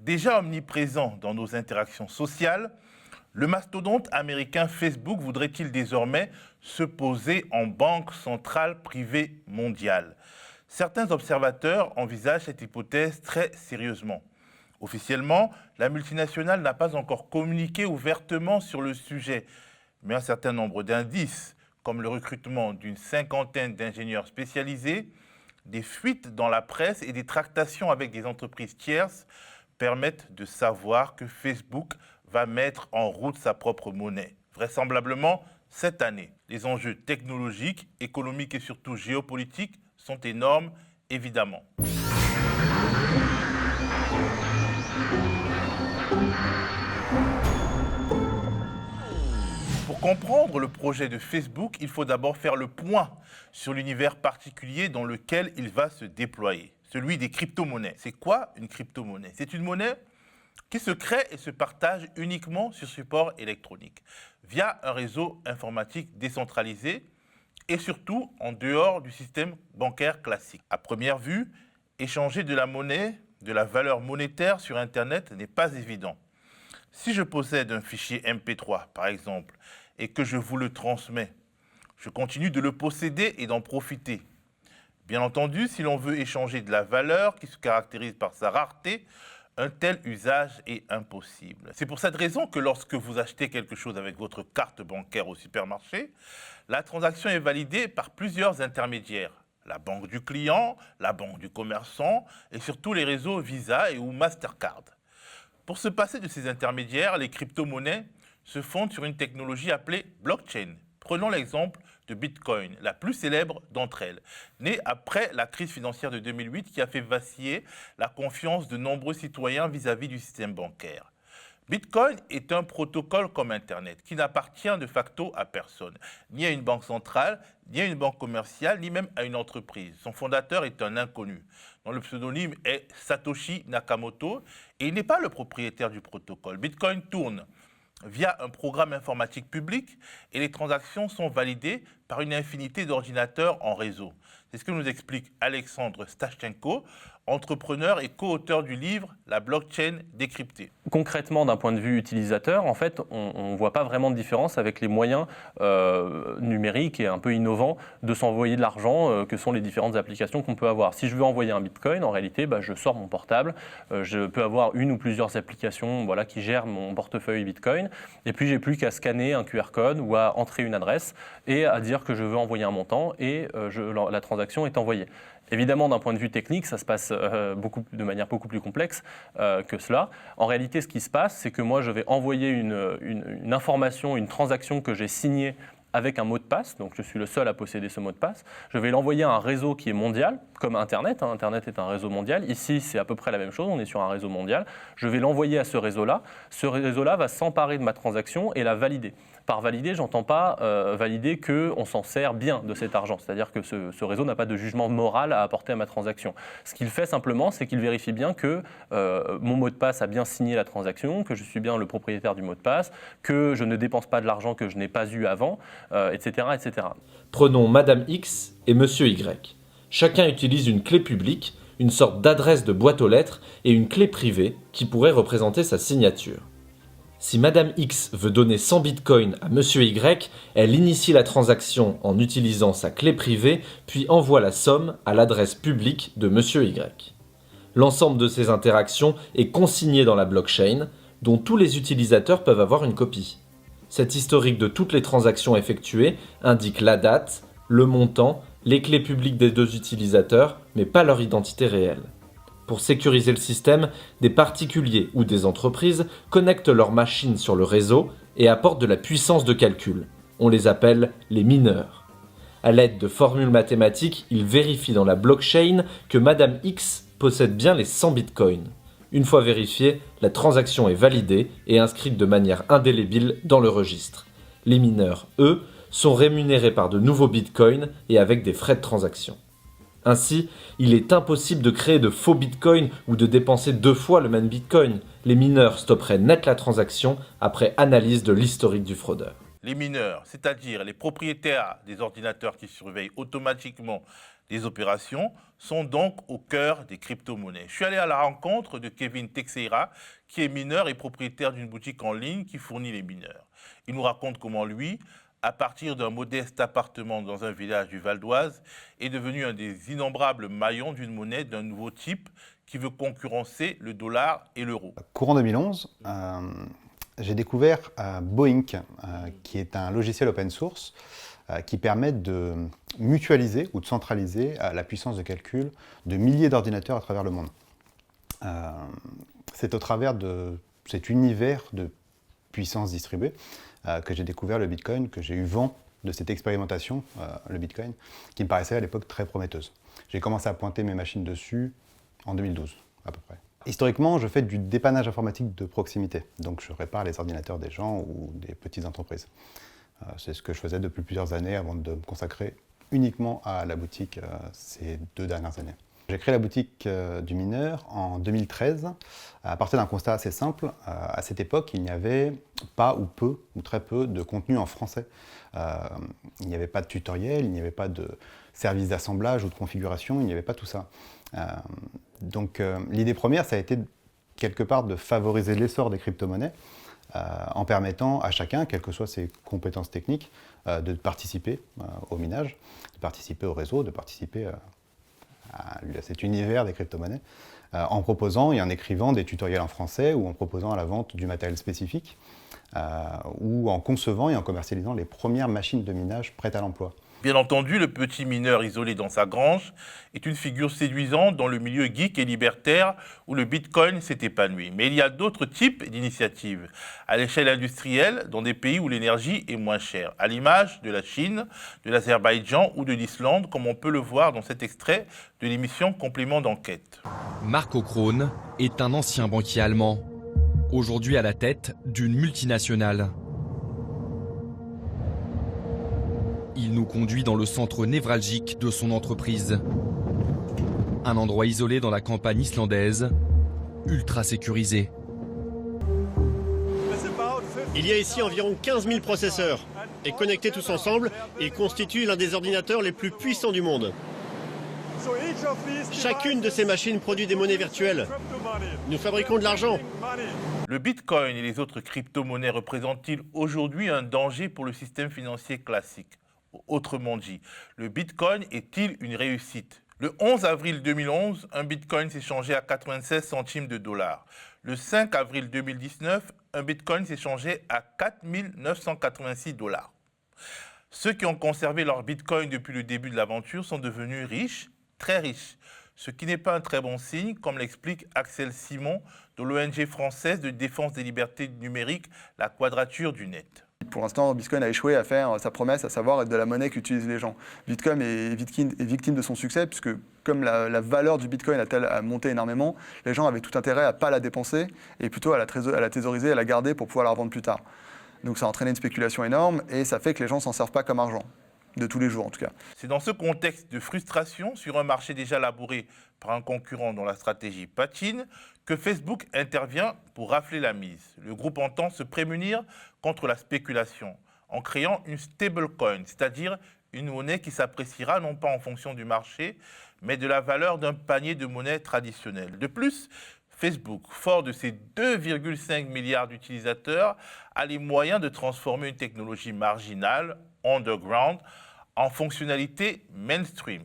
Déjà omniprésent dans nos interactions sociales, le mastodonte américain Facebook voudrait-il désormais se poser en banque centrale privée mondiale? Certains observateurs envisagent cette hypothèse très sérieusement. Officiellement, la multinationale n'a pas encore communiqué ouvertement sur le sujet, mais un certain nombre d'indices, comme le recrutement d'une cinquantaine d'ingénieurs spécialisés, des fuites dans la presse et des tractations avec des entreprises tierces, permettent de savoir que Facebook va mettre en route sa propre monnaie, vraisemblablement cette année. Les enjeux technologiques, économiques et surtout géopolitiques sont énormes, évidemment. Pour comprendre le projet de Facebook, il faut d'abord faire le point sur l'univers particulier dans lequel il va se déployer, celui des crypto-monnaies. C'est quoi une crypto-monnaie? C'est une monnaie qui se crée et se partage uniquement sur support électronique, via un réseau informatique décentralisé et surtout en dehors du système bancaire classique. À première vue, échanger de la monnaie, de la valeur monétaire sur Internet n'est pas évident. Si je possède un fichier MP3, par exemple, et que je vous le transmets, je continue de le posséder et d'en profiter. Bien entendu, si l'on veut échanger de la valeur qui se caractérise par sa rareté, un tel usage est impossible. C'est pour cette raison que lorsque vous achetez quelque chose avec votre carte bancaire au supermarché, la transaction est validée par plusieurs intermédiaires. La banque du client, la banque du commerçant et surtout les réseaux Visa et ou Mastercard. Pour se passer de ces intermédiaires, les crypto-monnaies se fondent sur une technologie appelée blockchain. Prenons l'exemple de Bitcoin, la plus célèbre d'entre elles, née après la crise financière de 2008 qui a fait vaciller la confiance de nombreux citoyens vis-à-vis du système bancaire. Bitcoin est un protocole comme Internet qui n'appartient de facto à personne, ni à une banque centrale, ni à une banque commerciale, ni même à une entreprise. Son fondateur est un inconnu, dont le pseudonyme est Satoshi Nakamoto, et il n'est pas le propriétaire du protocole. Bitcoin tourne via un programme informatique public et les transactions sont validées par une infinité d'ordinateurs en réseau. C'est ce que nous explique Alexandre Stashchenko, entrepreneur et co-auteur du livre « La blockchain décryptée ». Concrètement, d'un point de vue utilisateur, en fait, on ne voit pas vraiment de différence avec les moyens numériques et un peu innovants de s'envoyer de l'argent que sont les différentes applications qu'on peut avoir. Si je veux envoyer un bitcoin, en réalité, je sors mon portable, je peux avoir une ou plusieurs applications qui gèrent mon portefeuille bitcoin, et puis j'ai plus qu'à scanner un QR code ou à entrer une adresse et à dire que je veux envoyer un montant et la transaction est envoyée. Évidemment, d'un point de vue technique, ça se passe de manière beaucoup plus complexe que cela. En réalité, ce qui se passe, c'est que moi, je vais envoyer une information, une transaction que j'ai signée avec un mot de passe, donc je suis le seul à posséder ce mot de passe. Je vais l'envoyer à un réseau qui est mondial, comme Internet. Internet est un réseau mondial. Ici, c'est à peu près la même chose, on est sur un réseau mondial. Je vais l'envoyer à ce réseau-là. Ce réseau-là va s'emparer de ma transaction et la valider. Par valider, j'entends pas valider qu'on s'en sert bien de cet argent, c'est-à-dire que ce réseau n'a pas de jugement moral à apporter à ma transaction. Ce qu'il fait simplement, c'est qu'il vérifie bien que mon mot de passe a bien signé la transaction, que je suis bien le propriétaire du mot de passe, que je ne dépense pas de l'argent que je n'ai pas eu avant, etc., etc. Prenons Madame X et Monsieur Y. Chacun utilise une clé publique, une sorte d'adresse de boîte aux lettres et une clé privée qui pourrait représenter sa signature. Si Madame X veut donner 100 bitcoins à Monsieur Y, elle initie la transaction en utilisant sa clé privée, puis envoie la somme à l'adresse publique de Monsieur Y. L'ensemble de ces interactions est consigné dans la blockchain, dont tous les utilisateurs peuvent avoir une copie. Cet historique de toutes les transactions effectuées indique la date, le montant, les clés publiques des deux utilisateurs, mais pas leur identité réelle. Pour sécuriser le système, des particuliers ou des entreprises connectent leurs machines sur le réseau et apportent de la puissance de calcul. On les appelle les mineurs. À l'aide de formules mathématiques, ils vérifient dans la blockchain que Madame X possède bien les 100 bitcoins. Une fois vérifiée, la transaction est validée et inscrite de manière indélébile dans le registre. Les mineurs, eux, sont rémunérés par de nouveaux bitcoins et avec des frais de transaction. Ainsi, il est impossible de créer de faux bitcoins ou de dépenser 2 fois le même bitcoin. Les mineurs stopperaient net la transaction après analyse de l'historique du fraudeur. Les mineurs, c'est-à-dire les propriétaires des ordinateurs qui surveillent automatiquement les opérations, sont donc au cœur des crypto-monnaies. Je suis allé à la rencontre de Kevin Teixeira, qui est mineur et propriétaire d'une boutique en ligne qui fournit les mineurs. Il nous raconte comment lui, à partir d'un modeste appartement dans un village du Val d'Oise, est devenu un des innombrables maillons d'une monnaie d'un nouveau type qui veut concurrencer le dollar et l'euro. Courant 2011, j'ai découvert Boink, qui est un logiciel open source qui permet de mutualiser ou de centraliser la puissance de calcul de milliers d'ordinateurs à travers le monde. C'est au travers de cet univers de puissance distribuée que j'ai découvert le Bitcoin, que j'ai eu vent de cette expérimentation, le Bitcoin, qui me paraissait à l'époque très prometteuse. J'ai commencé à pointer mes machines dessus en 2012, à peu près. Historiquement, je fais du dépannage informatique de proximité, donc je répare les ordinateurs des gens ou des petites entreprises. C'est ce que je faisais depuis plusieurs années avant de me consacrer uniquement à la boutique ces 2 dernières années. J'ai créé la boutique du mineur en 2013 à partir d'un constat assez simple. À cette époque, il n'y avait pas ou peu ou très peu de contenu en français. Il n'y avait pas de tutoriel, il n'y avait pas de service d'assemblage ou de configuration, il n'y avait pas tout ça. Donc l'idée première, ça a été quelque part de favoriser l'essor des crypto-monnaies en permettant à chacun, quelles que soient ses compétences techniques, de participer au minage, de participer au réseau, de participer à cet univers des crypto-monnaies, en proposant et en écrivant des tutoriels en français ou en proposant à la vente du matériel spécifique ou en concevant et en commercialisant les premières machines de minage prêtes à l'emploi. Bien entendu, le petit mineur isolé dans sa grange est une figure séduisante dans le milieu geek et libertaire où le Bitcoin s'est épanoui. Mais il y a d'autres types d'initiatives à l'échelle industrielle dans des pays où l'énergie est moins chère, à l'image de la Chine, de l'Azerbaïdjan ou de l'Islande, comme on peut le voir dans cet extrait de l'émission Complément d'enquête. Marco Krohn est un ancien banquier allemand, aujourd'hui à la tête d'une multinationale. Il nous conduit dans le centre névralgique de son entreprise. Un endroit isolé dans la campagne islandaise, ultra sécurisé. Il y a ici environ 15 000 processeurs. Et connectés tous ensemble, ils constituent l'un des ordinateurs les plus puissants du monde. Chacune de ces machines produit des monnaies virtuelles. Nous fabriquons de l'argent. Le Bitcoin et les autres crypto-monnaies représentent-ils aujourd'hui un danger pour le système financier classique ? Autrement dit, le Bitcoin est-il une réussite ? Le 11 avril 2011, un Bitcoin s'échangeait à 96 centimes de dollars. Le 5 avril 2019, un Bitcoin s'échangeait à 4 986 dollars. Ceux qui ont conservé leur Bitcoin depuis le début de l'aventure sont devenus riches, très riches, ce qui n'est pas un très bon signe, comme l'explique Axel Simon de l'ONG française de défense des libertés numériques, la Quadrature du Net. Pour l'instant, Bitcoin a échoué à faire sa promesse, à savoir être de la monnaie qu'utilisent les gens. Bitcoin est victime de son succès, puisque comme la valeur du Bitcoin a monté énormément, les gens avaient tout intérêt à ne pas la dépenser, et plutôt à la thésauriser, à la garder pour pouvoir la revendre plus tard. Donc ça a entraîné une spéculation énorme, et ça fait que les gens ne s'en servent pas comme argent. De tous les jours en tout cas. C'est dans ce contexte de frustration sur un marché déjà labouré par un concurrent dont la stratégie patine que Facebook intervient pour rafler la mise. Le groupe entend se prémunir contre la spéculation en créant une stablecoin, c'est-à-dire une monnaie qui s'appréciera non pas en fonction du marché, mais de la valeur d'un panier de monnaies traditionnelles. De plus, Facebook, fort de ses 2,5 milliards d'utilisateurs, a les moyens de transformer une technologie marginale, underground, en fonctionnalité mainstream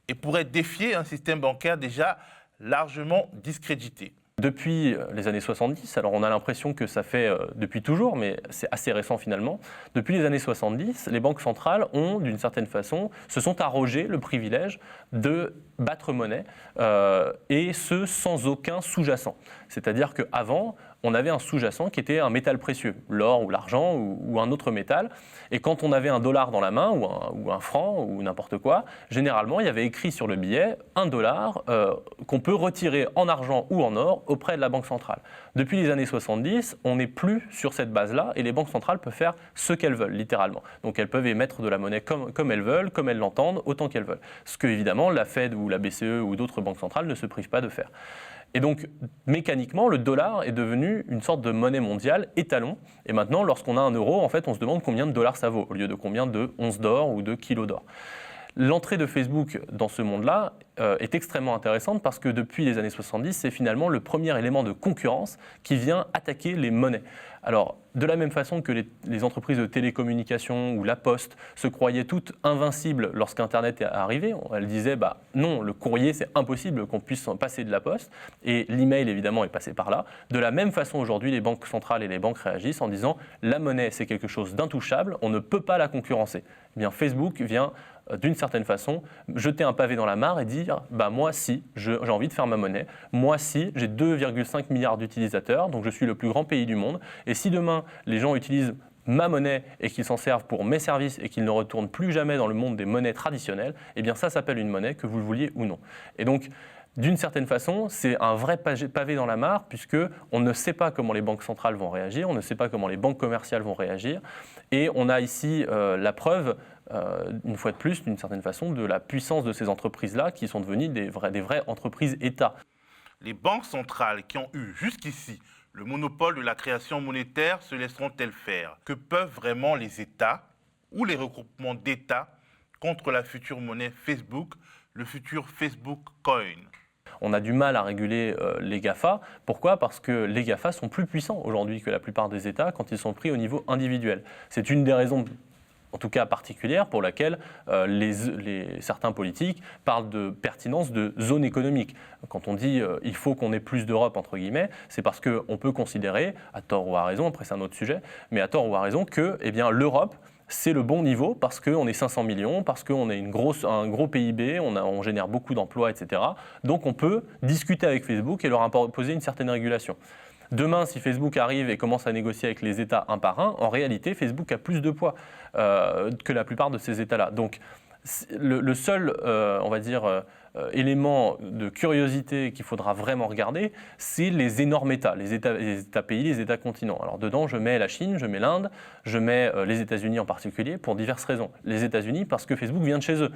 et pourrait défier un système bancaire déjà largement discrédité. Depuis les années 70, alors on a l'impression que ça fait depuis toujours, mais c'est assez récent finalement. Depuis les années 70, les banques centrales ont, d'une certaine façon, se sont arrogées le privilège de battre monnaie, et ce sans aucun sous-jacent. C'est-à-dire qu'avant, on avait un sous-jacent qui était un métal précieux, l'or ou l'argent ou un autre métal. Et quand on avait un dollar dans la main ou un franc ou n'importe quoi, généralement, il y avait écrit sur le billet $1 qu'on peut retirer en argent ou en or auprès de la Banque centrale. Depuis les années 70, on n'est plus sur cette base-là et les banques centrales peuvent faire ce qu'elles veulent, littéralement. Donc elles peuvent émettre de la monnaie comme elles veulent, comme elles l'entendent, autant qu'elles veulent. Ce que, évidemment, la Fed ou la BCE ou d'autres banques centrales ne se privent pas de faire. Et donc, mécaniquement, le dollar est devenu une sorte de monnaie mondiale étalon. Et maintenant, lorsqu'on a 1 euro, en fait, on se demande combien de dollars ça vaut, au lieu de combien de onces d'or ou de kilos d'or. L'entrée de Facebook dans ce monde-là est extrêmement intéressante parce que depuis les années 70, c'est finalement le premier élément de concurrence qui vient attaquer les monnaies. Alors, de la même façon que les entreprises de télécommunications ou la Poste se croyaient toutes invincibles lorsqu'Internet est arrivé, elles disaient non, le courrier c'est impossible qu'on puisse passer de la Poste, et l'email évidemment est passé par là. De la même façon aujourd'hui, les banques centrales et les banques réagissent en disant la monnaie c'est quelque chose d'intouchable, on ne peut pas la concurrencer. Eh bien, Facebook vient d'une certaine façon, jeter un pavé dans la mare et dire moi si, j'ai envie de faire ma monnaie, moi si, j'ai 2,5 milliards d'utilisateurs, donc je suis le plus grand pays du monde, et si demain les gens utilisent ma monnaie et qu'ils s'en servent pour mes services et qu'ils ne retournent plus jamais dans le monde des monnaies traditionnelles, eh bien ça s'appelle une monnaie, que vous le vouliez ou non. Et donc, d'une certaine façon, c'est un vrai pavé dans la mare puisqu'on ne sait pas comment les banques centrales vont réagir, on ne sait pas comment les banques commerciales vont réagir, et on a ici la preuve, une fois de plus, d'une certaine façon, de la puissance de ces entreprises-là qui sont devenues des vraies entreprises États. Les banques centrales qui ont eu jusqu'ici le monopole de la création monétaire se laisseront-elles faire? Que peuvent vraiment les États ou les regroupements d'États contre la future monnaie Facebook, le futur Facebook Coin? On a du mal à réguler les GAFA. Pourquoi? Parce que les GAFA sont plus puissants aujourd'hui que la plupart des États quand ils sont pris au niveau individuel. C'est une des raisons, en tout cas particulière, pour laquelle certains politiques parlent de pertinence de zone économique. Quand on dit il faut qu'on ait plus d'Europe, entre guillemets, c'est parce qu'on peut considérer, à tort ou à raison, après c'est un autre sujet, mais à tort ou à raison, que l'Europe, c'est le bon niveau parce qu'on est 500 millions, parce qu'on a un gros PIB, on génère beaucoup d'emplois, etc. Donc on peut discuter avec Facebook et leur imposer une certaine régulation. Demain, si Facebook arrive et commence à négocier avec les États un par un, en réalité, Facebook a plus de poids que la plupart de ces États-là. Donc le seul, on va dire, élément de curiosité qu'il faudra vraiment regarder, c'est les énormes États, les États-pays, les États-continents. Alors dedans, je mets la Chine, je mets l'Inde, je mets les États-Unis en particulier, pour diverses raisons. Les États-Unis, parce que Facebook vient de chez eux.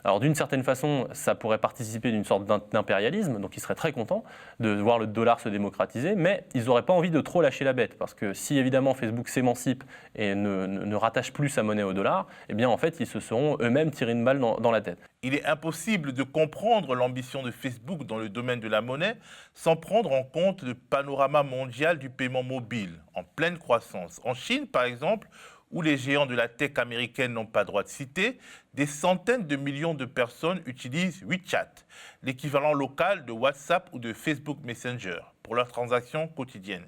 Alors d'une certaine façon, ça pourrait participer d'une sorte d'impérialisme, donc ils seraient très contents de voir le dollar se démocratiser, mais ils n'auraient pas envie de trop lâcher la bête, parce que si évidemment Facebook s'émancipe et ne rattache plus sa monnaie au dollar, eh bien en fait ils se seront eux-mêmes tirés une balle dans la tête. Il est impossible de comprendre l'ambition de Facebook dans le domaine de la monnaie sans prendre en compte le panorama mondial du paiement mobile, en pleine croissance. En Chine, par exemple, où les géants de la tech américaine n'ont pas droit de citer, des centaines de millions de personnes utilisent WeChat, l'équivalent local de WhatsApp ou de Facebook Messenger, pour leurs transactions quotidiennes.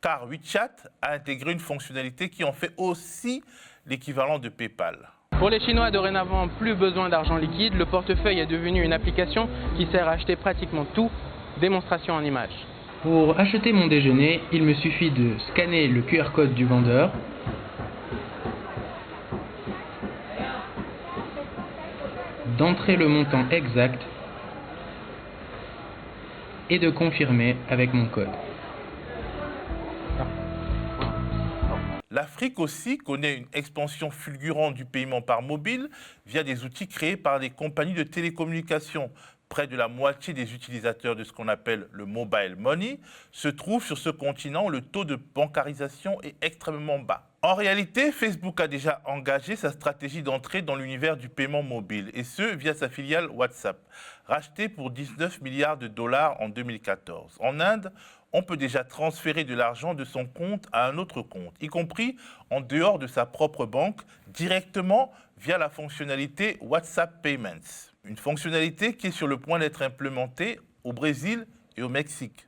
Car WeChat a intégré une fonctionnalité qui en fait aussi l'équivalent de PayPal. Pour les Chinois, dorénavant, plus besoin d'argent liquide, le portefeuille est devenu une application qui sert à acheter pratiquement tout, démonstration en images. Pour acheter mon déjeuner, il me suffit de scanner le QR code du vendeur, d'entrer le montant exact et de confirmer avec mon code. L'Afrique aussi connaît une expansion fulgurante du paiement par mobile via des outils créés par des compagnies de télécommunications. Près de la moitié des utilisateurs de ce qu'on appelle le mobile money se trouvent sur ce continent où le taux de bancarisation est extrêmement bas. En réalité, Facebook a déjà engagé sa stratégie d'entrée dans l'univers du paiement mobile, et ce, via sa filiale WhatsApp, rachetée pour 19 milliards de dollars en 2014. En Inde, on peut déjà transférer de l'argent de son compte à un autre compte, y compris en dehors de sa propre banque, directement via la fonctionnalité WhatsApp Payments. Une fonctionnalité qui est sur le point d'être implémentée au Brésil et au Mexique.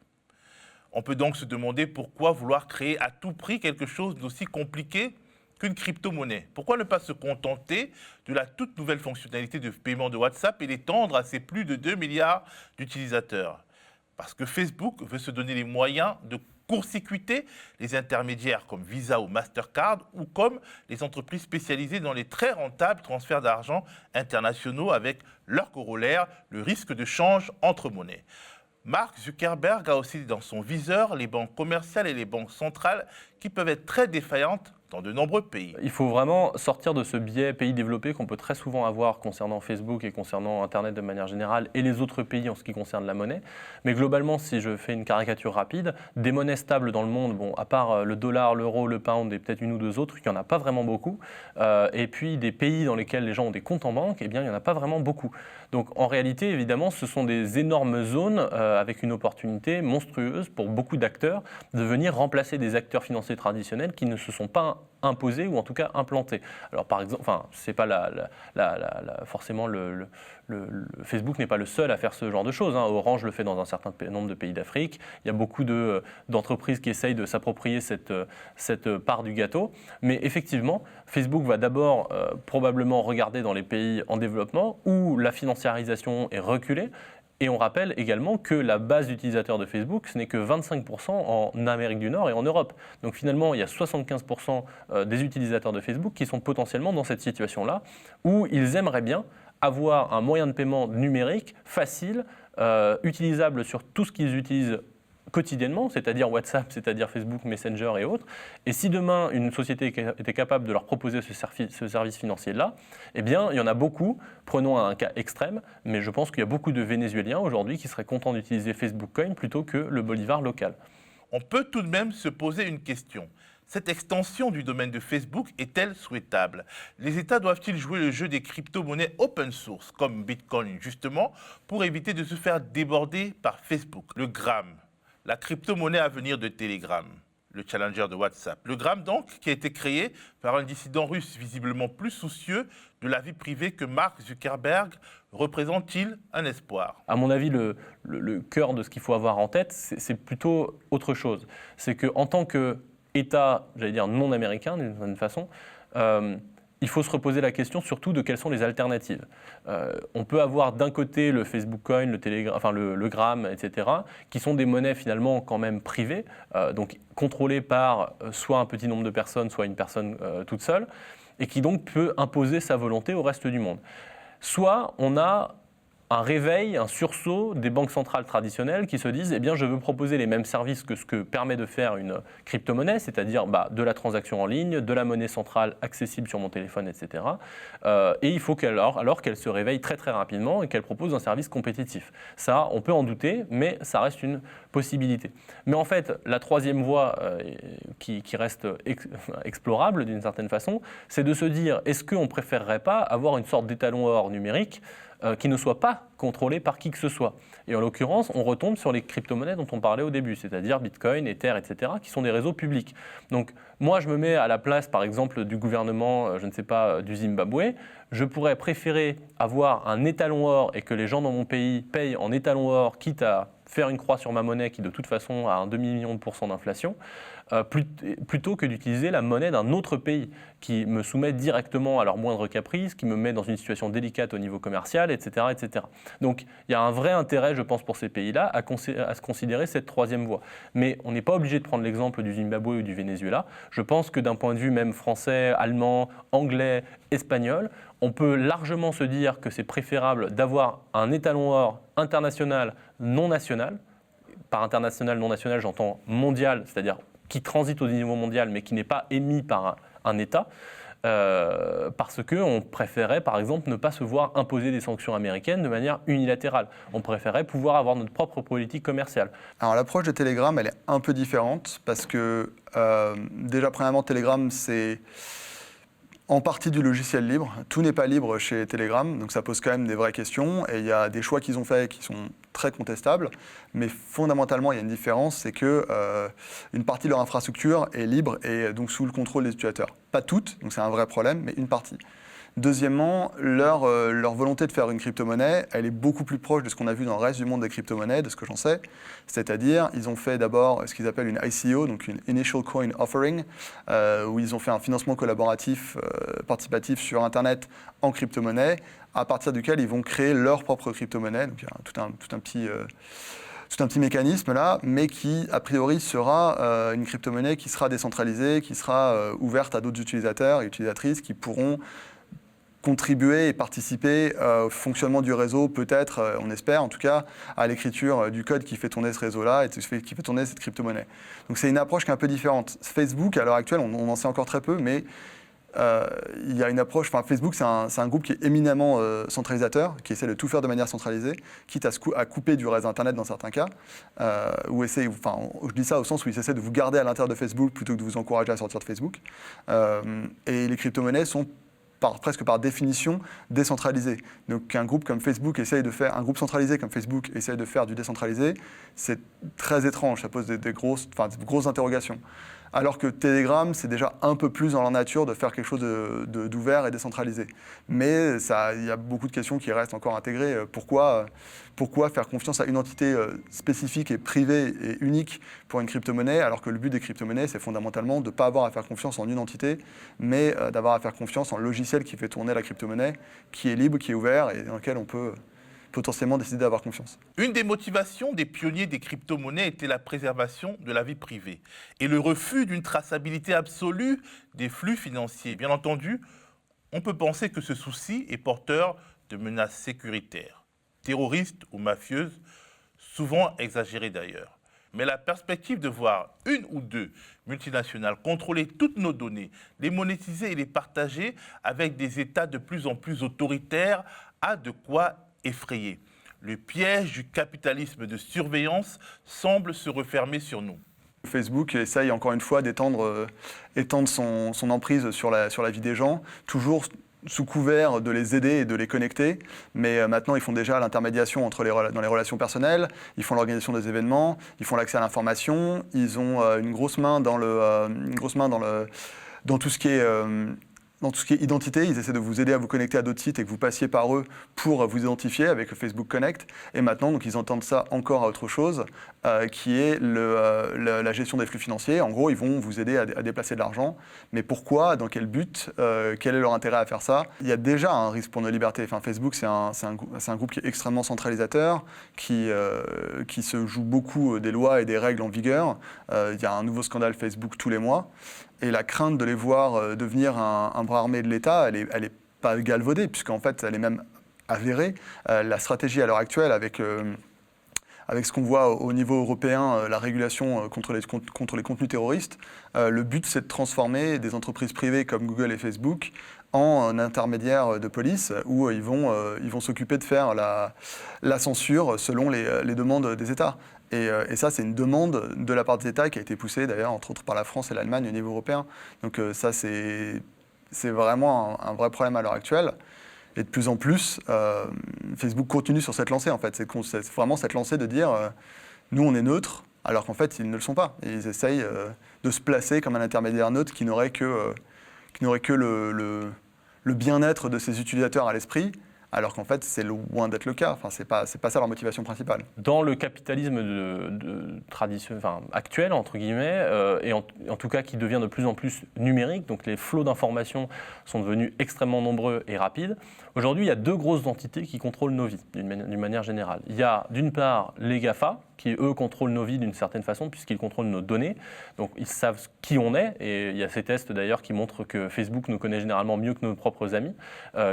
On peut donc se demander pourquoi vouloir créer à tout prix quelque chose d'aussi compliqué qu'une crypto-monnaie. Pourquoi ne pas se contenter de la toute nouvelle fonctionnalité de paiement de WhatsApp et l'étendre à ses plus de 2 milliards d'utilisateurs? Parce que Facebook veut se donner les moyens de court-circuiter les intermédiaires comme Visa ou Mastercard ou comme les entreprises spécialisées dans les très rentables transferts d'argent internationaux avec leur corollaire, le risque de change entre monnaies. Mark Zuckerberg a aussi dans son viseur les banques commerciales et les banques centrales qui peuvent être très défaillantes dans de nombreux pays. Il faut vraiment sortir de ce biais pays développé qu'on peut très souvent avoir concernant Facebook et concernant Internet de manière générale et les autres pays en ce qui concerne la monnaie. Mais globalement, si je fais une caricature rapide, des monnaies stables dans le monde, bon, à part le dollar, l'euro, le pound et peut-être une ou deux autres, il n'y en a pas vraiment beaucoup. Et puis des pays dans lesquels les gens ont des comptes en banque, eh bien, il n'y en a pas vraiment beaucoup. Donc en réalité, évidemment, ce sont des énormes zones avec une opportunité monstrueuse pour beaucoup d'acteurs de venir remplacer des acteurs financiers traditionnels qui ne se sont pas imposés ou en tout cas implantés. Alors par exemple, c'est pas forcément Facebook n'est pas le seul à faire ce genre de choses. Orange le fait dans un certain nombre de pays d'Afrique. Il y a beaucoup d'entreprises qui essayent de s'approprier cette part du gâteau. Mais effectivement, Facebook va d'abord probablement regarder dans les pays en développement où la financiarisation est reculée. Et on rappelle également que la base d'utilisateurs de Facebook, ce n'est que 25% en Amérique du Nord et en Europe. Donc finalement, il y a 75% des utilisateurs de Facebook qui sont potentiellement dans cette situation-là, où ils aimeraient bien avoir un moyen de paiement numérique facile, utilisable sur tout ce qu'ils utilisent quotidiennement, c'est-à-dire WhatsApp, c'est-à-dire Facebook, Messenger et autres. Et si demain, une société était capable de leur proposer ce service financier-là, eh bien, il y en a beaucoup. Prenons un cas extrême, mais je pense qu'il y a beaucoup de Vénézuéliens aujourd'hui qui seraient contents d'utiliser Facebook Coin plutôt que le bolivar local. On peut tout de même se poser une question. Cette extension du domaine de Facebook est-elle souhaitable? Les États doivent-ils jouer le jeu des crypto-monnaies open source, comme Bitcoin, justement, pour éviter de se faire déborder par Facebook? Le Gram, la crypto-monnaie à venir de Telegram, le challenger de WhatsApp. Le Gram, donc, qui a été créé par un dissident russe visiblement plus soucieux de la vie privée que Mark Zuckerberg, représente-t-il un espoir? À mon avis, le cœur de ce qu'il faut avoir en tête, c'est plutôt autre chose. C'est qu'en tant qu'État, j'allais dire non américain d'une certaine façon, il faut se reposer la question surtout de quelles sont les alternatives. On peut avoir d'un côté le Facebook Coin, le Telegram, enfin le Gram, etc., qui sont des monnaies finalement quand même privées, donc contrôlées par soit un petit nombre de personnes, soit une personne toute seule, et qui donc peut imposer sa volonté au reste du monde. Soit on a un réveil, un sursaut des banques centrales traditionnelles qui se disent « Eh bien, je veux proposer les mêmes services que ce que permet de faire une crypto-monnaie, c'est-à-dire de la transaction en ligne, de la monnaie centrale accessible sur mon téléphone, etc. Et il faut qu'elle se réveille très très rapidement et qu'elle propose un service compétitif. Ça, on peut en douter, mais ça reste une possibilité. Mais en fait, la troisième voie qui reste explorable d'une certaine façon, c'est de se dire « Est-ce qu'on ne préférerait pas avoir une sorte d'étalon or numérique qui ne soit pas contrôlé par qui que ce soit. Et en l'occurrence, on retombe sur les crypto-monnaies dont on parlait au début, c'est-à-dire Bitcoin, Ether, etc., qui sont des réseaux publics. Donc moi, je me mets à la place, par exemple, du gouvernement, je ne sais pas, du Zimbabwe. Je pourrais préférer avoir un étalon or et que les gens dans mon pays payent en étalon or, quitte à faire une croix sur ma monnaie qui, de toute façon, a un demi-million de % d'inflation, plutôt que d'utiliser la monnaie d'un autre pays qui me soumet directement à leurs moindres caprices, qui me met dans une situation délicate au niveau commercial, etc. etc. Donc il y a un vrai intérêt, je pense, pour ces pays-là à se considérer cette troisième voie. Mais on n'est pas obligé de prendre l'exemple du Zimbabwe ou du Venezuela. Je pense que d'un point de vue même français, allemand, anglais, espagnol, on peut largement se dire que c'est préférable d'avoir un étalon or international non national. Par international non national, j'entends mondial, c'est-à-dire qui transite au niveau mondial mais qui n'est pas émis par un État, parce qu'on préférait par exemple ne pas se voir imposer des sanctions américaines de manière unilatérale. On préférait pouvoir avoir notre propre politique commerciale. Alors l'approche de Telegram, elle est un peu différente parce que déjà premièrement Telegram c'est en partie du logiciel libre. Tout n'est pas libre chez Telegram, donc ça pose quand même des vraies questions. Et il y a des choix qu'ils ont faits qui sont très contestables. Mais fondamentalement, il y a une différence, c'est qu'une partie de leur infrastructure est libre et donc sous le contrôle des utilisateurs. Pas toutes, donc c'est un vrai problème, mais une partie. Deuxièmement, leur volonté de faire une crypto-monnaie, elle est beaucoup plus proche de ce qu'on a vu dans le reste du monde des crypto-monnaies, de ce que j'en sais. C'est-à-dire, ils ont fait d'abord ce qu'ils appellent une ICO, donc une Initial Coin Offering, où ils ont fait un financement collaboratif, participatif sur Internet en crypto-monnaie, à partir duquel ils vont créer leur propre crypto-monnaie. Donc il y a tout un petit mécanisme là, mais qui, a priori, sera une crypto-monnaie qui sera décentralisée, qui sera ouverte à d'autres utilisateurs et utilisatrices qui pourront contribuer et participer au fonctionnement du réseau, peut-être, on espère en tout cas, à l'écriture du code qui fait tourner ce réseau-là et qui fait tourner cette crypto-monnaie. Donc c'est une approche qui est un peu différente. Facebook, à l'heure actuelle, on en sait encore très peu, mais il y a une approche, Facebook c'est un groupe qui est éminemment centralisateur, qui essaie de tout faire de manière centralisée, quitte à couper du réseau Internet dans certains cas, je dis ça au sens où ils essaient de vous garder à l'intérieur de Facebook plutôt que de vous encourager à sortir de Facebook. Et les crypto-monnaies sont presque par définition décentralisées. Donc un groupe comme Facebook un groupe centralisé comme Facebook essaye de faire du décentralisé, c'est très étrange, ça pose de grosses interrogations. Alors que Telegram, c'est déjà un peu plus dans leur nature de faire quelque chose d'ouvert et décentralisé. Mais il y a beaucoup de questions qui restent encore intégrées. Pourquoi faire confiance à une entité spécifique et privée et unique pour une crypto-monnaie, alors que le but des crypto-monnaies, c'est fondamentalement de ne pas avoir à faire confiance en une entité, mais d'avoir à faire confiance en le logiciel qui fait tourner la crypto-monnaie, qui est libre, qui est ouvert et dans lequel on peut potentiellement décider d'avoir confiance. Une des motivations des pionniers des crypto-monnaies était la préservation de la vie privée et le refus d'une traçabilité absolue des flux financiers. Bien entendu, on peut penser que ce souci est porteur de menaces sécuritaires, terroristes ou mafieuses, souvent exagérées d'ailleurs. Mais la perspective de voir une ou deux multinationales contrôler toutes nos données, les monétiser et les partager avec des États de plus en plus autoritaires a de quoi effrayé. Le piège du capitalisme de surveillance semble se refermer sur nous. Facebook essaye encore une fois d'étendre son emprise sur la vie des gens, toujours sous couvert de les aider et de les connecter. Mais maintenant, ils font déjà l'intermédiation dans les relations personnelles, ils font l'organisation des événements, ils font l'accès à l'information, ils ont une grosse main dans tout ce qui est... Dans tout ce qui est identité, ils essaient de vous aider à vous connecter à d'autres sites et que vous passiez par eux pour vous identifier avec le Facebook Connect. Et maintenant, donc, ils entendent ça encore à autre chose, qui est la gestion des flux financiers. En gros, ils vont vous aider à déplacer de l'argent. Mais pourquoi ? Dans quel but ? Quel est leur intérêt à faire ça ? Il y a déjà un risque pour nos libertés. Facebook, c'est un groupe qui est extrêmement centralisateur, qui se joue beaucoup des lois et des règles en vigueur. Il y a un nouveau scandale Facebook tous les mois. Et la crainte de les voir devenir un bras armé de l'État, elle est pas galvaudée, puisqu'en fait, elle est même avérée. La stratégie à l'heure actuelle, avec ce qu'on voit au niveau européen, la régulation contre les contenus terroristes, le but, c'est de transformer des entreprises privées comme Google et Facebook en intermédiaires de police, où ils vont s'occuper de faire la censure selon les demandes des États. Et ça, c'est une demande de la part des États qui a été poussée d'ailleurs, entre autres, par la France et l'Allemagne au niveau européen. Donc ça, c'est vraiment un vrai problème à l'heure actuelle. Et de plus en plus, Facebook continue sur cette lancée, en fait. C'est vraiment cette lancée de dire nous, on est neutre, alors qu'en fait, ils ne le sont pas. Et ils essayent de se placer comme un intermédiaire neutre qui n'aurait que le bien-être de ses utilisateurs à l'esprit, alors qu'en fait, c'est loin d'être le cas. Enfin, c'est pas ça leur motivation principale. Dans le capitalisme actuel, entre guillemets, et en tout cas qui devient de plus en plus numérique, donc les flots d'informations sont devenus extrêmement nombreux et rapides. Aujourd'hui, il y a deux grosses entités qui contrôlent nos vies, d'une manière générale. Il y a d'une part les GAFA, qui eux contrôlent nos vies d'une certaine façon, puisqu'ils contrôlent nos données. Donc ils savent qui on est, et il y a ces tests d'ailleurs qui montrent que Facebook nous connaît généralement mieux que nos propres amis,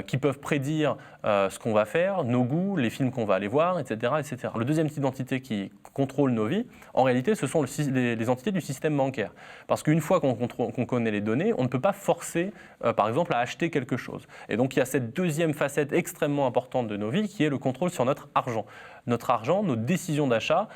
qui peuvent prédire ce qu'on va faire, nos goûts, les films qu'on va aller voir, etc., etc. Le deuxième type d'entité qui contrôle nos vies, en réalité, ce sont les entités du système bancaire. Parce qu'une fois qu'on connaît les données, on ne peut pas forcer, par exemple, à acheter quelque chose. Et donc il y a cette deuxième facette extrêmement importante de nos vies, qui est le contrôle sur notre argent. Notre argent, nos décisions d'achat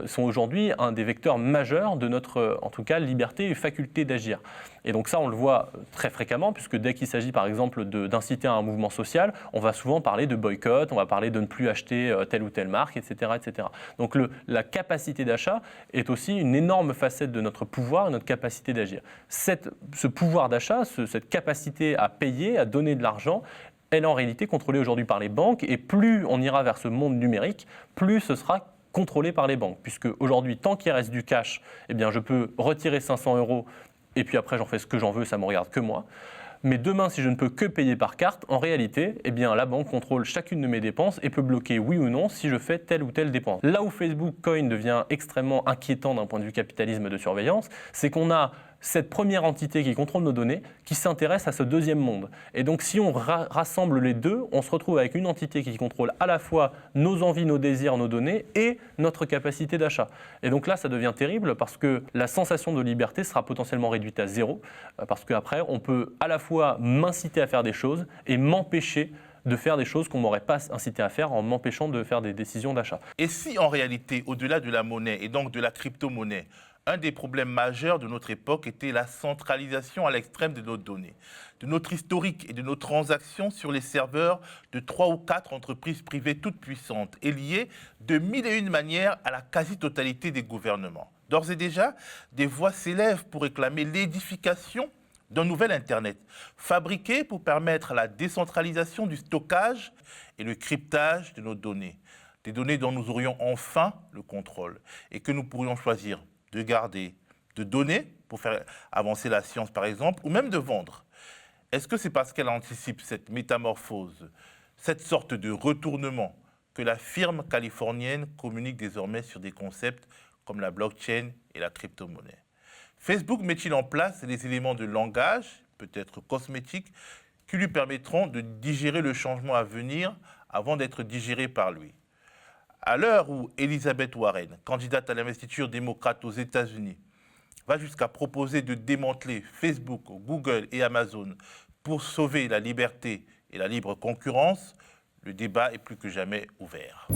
sont aujourd'hui un des vecteurs majeurs de notre, en tout cas, liberté et faculté d'agir. Et donc ça, on le voit très fréquemment, puisque dès qu'il s'agit, par exemple, d'inciter à un mouvement social, on va souvent parler de boycott, on va parler de ne plus acheter telle ou telle marque, etc. etc. Donc la capacité d'achat est aussi une énorme facette de notre pouvoir et notre capacité d'agir. Ce pouvoir d'achat, cette capacité à payer, à donner de l'argent, elle est en réalité contrôlée aujourd'hui par les banques, et plus on ira vers ce monde numérique, plus ce sera contrôlé par les banques. Puisque aujourd'hui, tant qu'il reste du cash, eh bien, je peux retirer 500 € et puis après j'en fais ce que j'en veux, ça ne me regarde que moi. Mais demain, si je ne peux que payer par carte, en réalité, eh bien, la banque contrôle chacune de mes dépenses et peut bloquer oui ou non si je fais telle ou telle dépense. Là où Facebook Coin devient extrêmement inquiétant d'un point de vue capitalisme de surveillance, c'est qu'on a cette première entité qui contrôle nos données qui s'intéresse à ce deuxième monde. Et donc si on rassemble les deux, on se retrouve avec une entité qui contrôle à la fois nos envies, nos désirs, nos données et notre capacité d'achat. Et donc là, ça devient terrible parce que la sensation de liberté sera potentiellement réduite à zéro, parce qu'après, on peut à la fois m'inciter à faire des choses et m'empêcher de faire des choses qu'on ne m'aurait pas incité à faire en m'empêchant de faire des décisions d'achat. Et si en réalité, au-delà de la monnaie et donc de la crypto-monnaie, un des problèmes majeurs de notre époque était la centralisation à l'extrême de nos données, de notre historique et de nos transactions sur les serveurs de 3 ou 4 entreprises privées toutes puissantes et liées de mille et une manières à la quasi-totalité des gouvernements. D'ores et déjà, des voix s'élèvent pour réclamer l'édification d'un nouvel Internet, fabriqué pour permettre la décentralisation du stockage et le cryptage de nos données. Des données dont nous aurions enfin le contrôle et que nous pourrions choisir de garder, de donner pour faire avancer la science par exemple, ou même de vendre. Est-ce que c'est parce qu'elle anticipe cette métamorphose, cette sorte de retournement que la firme californienne communique désormais sur des concepts comme la blockchain et la crypto-monnaie? Facebook met-il en place les éléments de langage, peut-être cosmétiques, qui lui permettront de digérer le changement à venir avant d'être digéré par lui? À l'heure où Elizabeth Warren, candidate à l'investiture démocrate aux États-Unis, va jusqu'à proposer de démanteler Facebook, Google et Amazon pour sauver la liberté et la libre concurrence, le débat est plus que jamais ouvert.